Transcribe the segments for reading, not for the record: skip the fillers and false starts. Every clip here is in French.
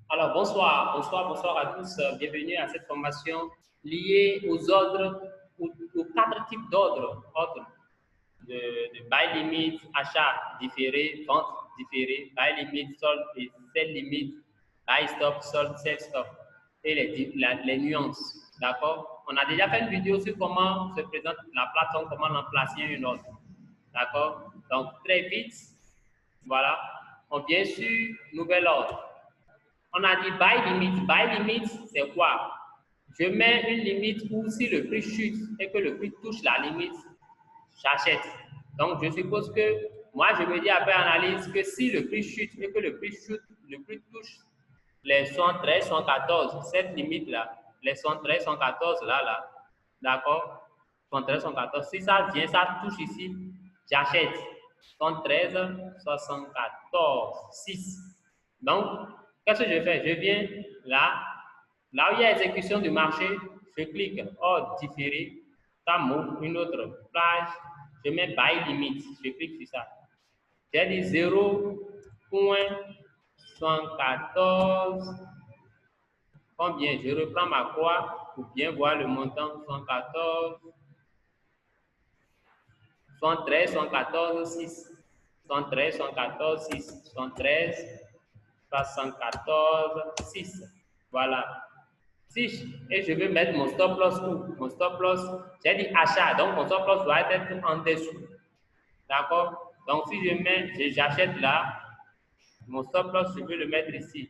Alors, bonsoir à tous. Bienvenue à cette formation liée aux ordres, aux quatre types d'ordres. Ordre de buy limit, achat différé, vente différée, buy limit, sold et sell limit, buy stop, sold, sell stop et les nuances. D'accord? On a déjà fait une vidéo sur comment se présente la plateforme, comment remplacer une ordre. D'accord? Donc, très vite, voilà, on vient sur nouvel ordre. On a dit buy limit. Buy limit, c'est quoi? Je mets une limite où si le prix chute et que le prix touche la limite, j'achète. Donc, je suppose que moi, je me dis après analyse que si le prix chute et que le prix chute, le prix touche les 113, 114, cette limite-là, les 113, 114 là, d'accord? 113, 114, si ça vient, ça touche ici, j'achète. 113, 74, 6. Donc, qu'est-ce que je fais? Je viens là où il y a exécution du marché, je clique ordre différé, ça m'ouvre une autre page, je mets buy limit, je clique sur ça. J'ai dit 0.114, combien? Je reprends ma croix pour bien voir le montant, 114, 113, 114, 6. 113, 114, 6. 113, 74, 6. Voilà. Si, et je veux mettre mon stop loss où? Mon stop loss, j'ai dit achat, donc mon stop loss doit être en dessous. D'accord? Donc si je mets, j'achète là, mon stop loss, je veux le mettre ici.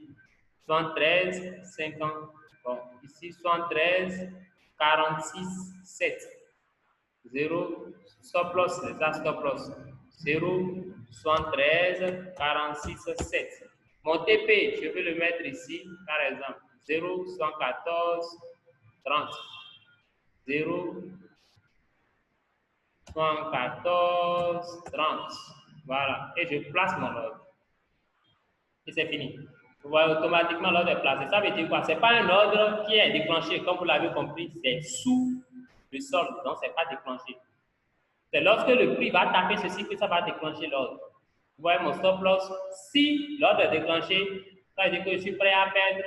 73, 50. Bon, ici 73, 46, 7. 0, stop loss, c'est ça, stop loss. 0, 73, 46, 7. Mon TP, je vais le mettre ici, par exemple, 0, 114, 30. 0, 114, 30. Voilà, et je place mon ordre. Et c'est fini. Vous voyez automatiquement l'ordre est placé. Ça veut dire quoi? Ce n'est pas un ordre qui est déclenché, comme vous l'avez compris, c'est sous le solde, donc ce n'est pas déclenché. C'est lorsque le prix va taper ceci que ça va déclencher l'ordre. Vous voyez mon stop loss. Si l'ordre est déclenché, ça veut dire que je suis prêt à perdre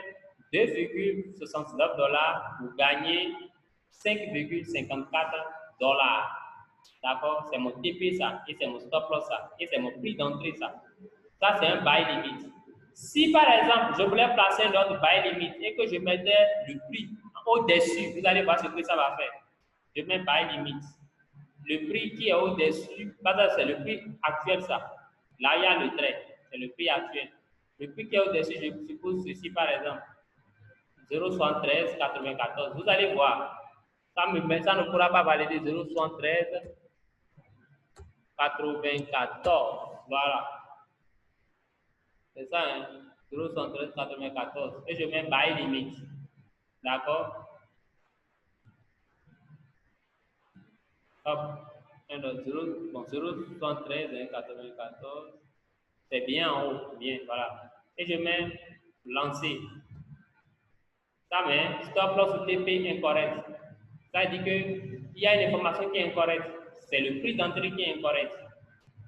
2,69 $ pour gagner 5,54 $. D'accord? C'est mon TP ça, et c'est mon stop loss ça, et c'est mon prix d'entrée ça. Ça, c'est un buy limit. Si par exemple, je voulais placer un autre buy limit et que je mettais le prix au-dessus, vous allez voir ce que ça va faire. Je mets buy limit. Le prix qui est au-dessus, c'est le prix actuel, ça. Là, il y a le trait, c'est le prix actuel. Le prix qui est au-dessus, je suppose ceci par exemple, 0,7394. Vous allez voir, ça ne pourra pas valider 0,7394. Voilà. C'est ça, hein? 0,7394. Et je mets buy limit. D'accord? Hop. Alors, 0,7394. C'est bien en haut. Bien, voilà. Et je mets lancer. Ça met stop loss ou TP incorrect. Ça dit qu'il y a une information qui est incorrecte. C'est le prix d'entrée qui est incorrect.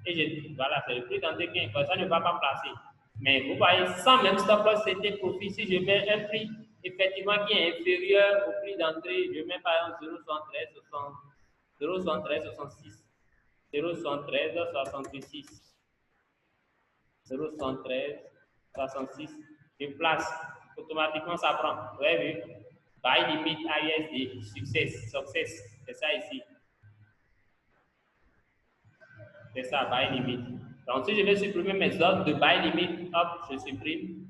Et voilà, c'est le prix d'entrée qui est incorrect. Ça ne va pas placer. Mais vous voyez, sans même stop loss, c'était profit. Si je mets un prix effectivement qui est inférieur au prix d'entrée, je mets par exemple 0,7366, 0,7366, 0,7366, je place. Automatiquement, ça prend. Vous avez vu? Buy limit ISD, success, c'est ça ici. C'est ça, buy limit. Donc, si je vais supprimer mes ordres de buy limit, hop, je supprime.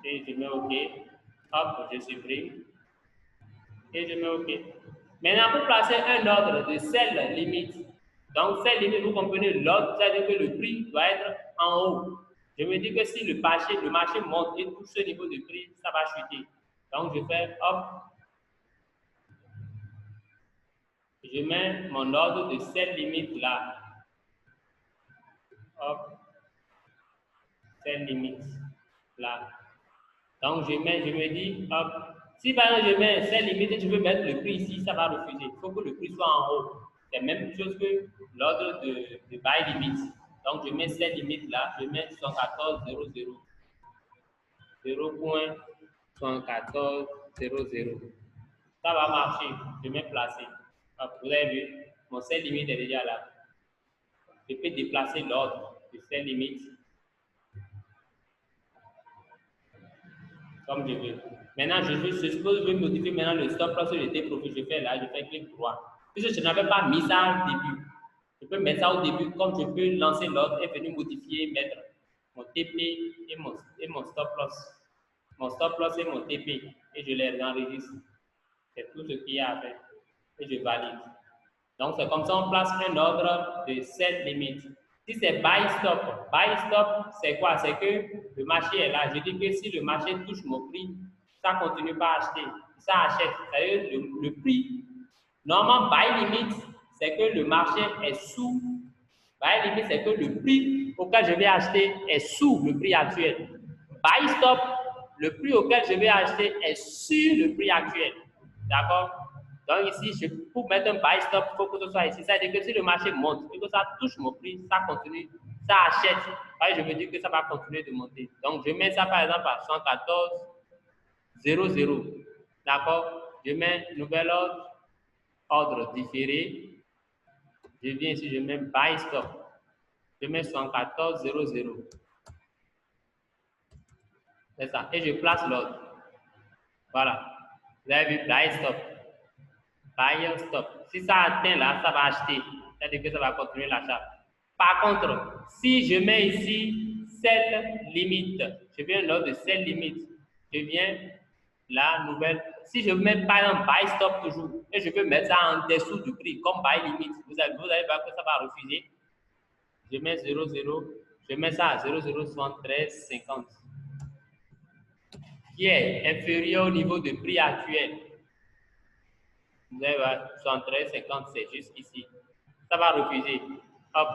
Et je mets OK. Hop, je supprime. Et je mets OK. Maintenant, pour placer un ordre de sell limit, donc sell limit, vous comprenez, l'ordre, c'est-à-dire que le prix doit être en haut. Je me dis que si le marché monte et touche ce niveau de prix, ça va chuter. Donc, je fais hop. Je mets mon ordre de sell limit là. Hop. Sell limit là. Donc, je me dis, hop. Si par exemple je mets sell limit et je veux mettre le prix ici, ça va refuser. Il faut que le prix soit en haut. C'est la même chose que l'ordre de buy limit. Donc, je mets sell limit là, je mets 114,00. 0.7400. Ça va marcher. Je vais placer. Vous avez vu, mon sel limite est déjà là. Je peux déplacer l'ordre de sel limite comme je veux. Maintenant, je suppose que je vais modifier maintenant le stop loss sur le T-profit. Je fais là, je fais clic droit. Puisque je n'avais pas mis ça au début. Je peux mettre ça au début, comme je peux lancer l'ordre et venir modifier, mettre mon TP et mon stop loss. Mon stop loss et mon TP. Et je les enregistre. C'est tout ce qu'il y a à faire. Et je valide. Donc, c'est comme ça on place un ordre de set limite. Si c'est buy stop, c'est quoi? C'est que le marché est là. Je dis que si le marché touche mon prix, ça ne continue pas à acheter. Ça achète. C'est-à-dire le prix. Normalement, buy limite, c'est que le marché est sous. Buy limite, c'est que le prix auquel je vais acheter est sous le prix actuel. Buy stop, le prix auquel je vais acheter est sur le prix actuel. D'accord? Donc ici, pour mettre un buy stop, il faut que ce soit ici. Ça veut dire que si le marché monte et que ça touche mon prix, ça continue, ça achète. Je me dis que ça va continuer de monter. Donc je mets ça par exemple à 114,00. D'accord? Je mets nouvel ordre différé. Je viens ici, je mets buy stop. Je mets 114,00. C'est ça. Et je place l'ordre. Voilà. Vous avez vu, buy stop. Buy stop. Si ça atteint là, ça va acheter. C'est-à-dire que ça va continuer l'achat. Par contre, si je mets ici sell limite, je viens l'ordre de sell limite. Je viens la nouvelle. Si je mets par exemple buy stop toujours, et je veux mettre ça en dessous du prix, comme buy limite, vous allez voir que ça va refuser. Je mets 0,0, je mets ça à 0,07350. Qui est inférieur au niveau de prix actuel. Vous allez voir, 73,50, c'est juste ici. Ça va refuser. Hop.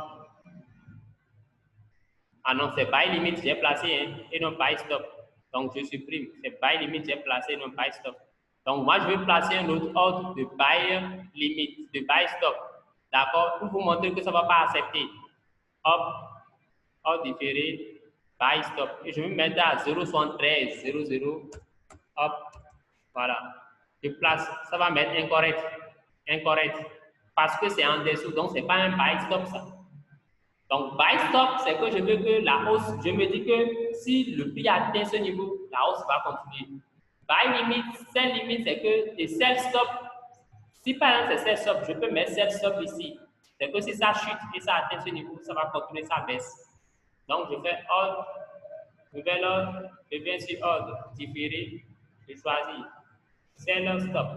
Ah non, c'est buy limite, j'ai placé, hein, et non buy stop. Donc, je supprime. C'est buy limite, j'ai placé, et non buy stop. Donc, moi, je vais placer un autre ordre de buy limite, de buy stop. D'accord? Pour vous montrer que ça ne va pas accepter. Hop. Ordre différé, buy stop. Et je vais me mettre à 0,7300. Hop. Voilà. Je place. Ça va mettre incorrect. Incorrect. Parce que c'est en dessous. Donc, ce n'est pas un buy stop, ça. Donc, buy stop, c'est que je veux que la hausse, je me dis que si le prix atteint ce niveau, la hausse va continuer. Buy limite, sell limite, c'est que, et sell stop, si par exemple c'est sell stop, je peux mettre sell stop ici. C'est que si ça chute et ça atteint ce niveau, ça va continuer, ça baisse. Donc, je fais ordre, nouvel ordre, je viens sur ordre, différé, je choisis sell stop.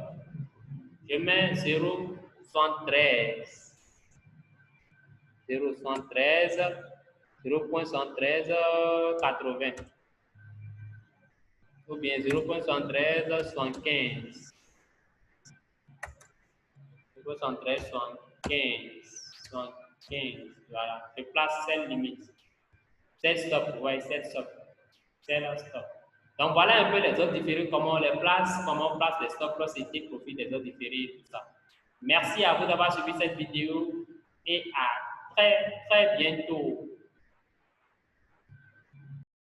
Je mets 0,73. 0,113,80 ou bien 0,113,75. 0,113,75. Voilà. Je place celle limite. Celle stop, ouais, celle stop. Celle stop. Donc voilà un peu les autres différés, comment on les place, comment on place les stop loss et profit des autres différés, tout ça. Merci à vous d'avoir suivi cette vidéo et à très bientôt.